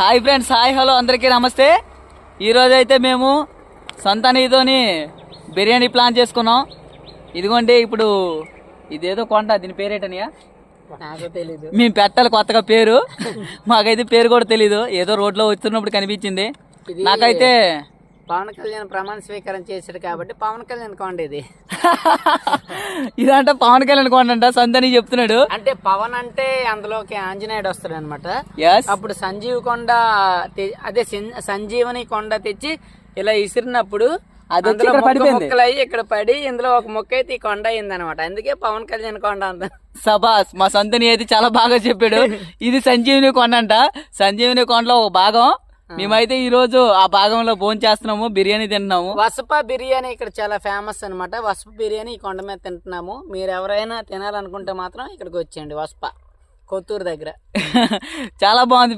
Hi friends, hi hello అందరికీ నమస్తే. ఈరోజు అయితే మేము సొంత నీతోని బిర్యానీ ప్లాన్ చేసుకున్నాం. ఇదిగోండి, ఇప్పుడు ఇదేదో కొండ, దీని పేరేటనియా నాకు తెలీదు. మేము పెట్టాలి కొత్తగా పేరు. మాకైతే పేరు కూడా తెలీదు, ఏదో రోడ్లో వస్తున్నప్పుడు కనిపించింది. నాకైతే పవన్ కళ్యాణ్ ప్రమాణ స్వీకారం చేశాడు కాబట్టి పవన్ కళ్యాణ్ కొండ ఇది. ఇదంటే పవన్ కళ్యాణ్ కొండ అంట, సొంతని చెప్తున్నాడు. అంటే పవన్ అంటే అందులోకి ఆంజనేయుడు వస్తాడు అనమాట. అప్పుడు సంజీవ్ కొండ అదే సంజీవని కొండ తెచ్చి ఇలా ఇసిరినప్పుడు మొక్కలు అయ్యి ఇక్కడ పడి ఇందులో ఒక మొక్క అయితే ఈ కొండ అయింది అనమాట. అందుకే పవన్ కళ్యాణ్ కొండ అంత. సబాస్, మా సొంతని అయితే చాలా బాగా చెప్పాడు. ఇది సంజీవిని కొండ అంట. సంజీవిని కొండలో ఒక భాగం. మేమైతే ఈ రోజు ఆ భాగంలో భోజనం చేస్తున్నాము, బిర్యానీ తింటున్నాము. వసప బిర్యానీ ఇక్కడ చాలా ఫేమస్ అనమాట. వసప బిర్యానీ ఈ కొండ మీద తింటున్నాము. మీరు ఎవరైనా తినాలనుకుంటే మాత్రం ఇక్కడికి వచ్చేయండి. వసప కొత్తూరు దగ్గర చాలా బాగుంది.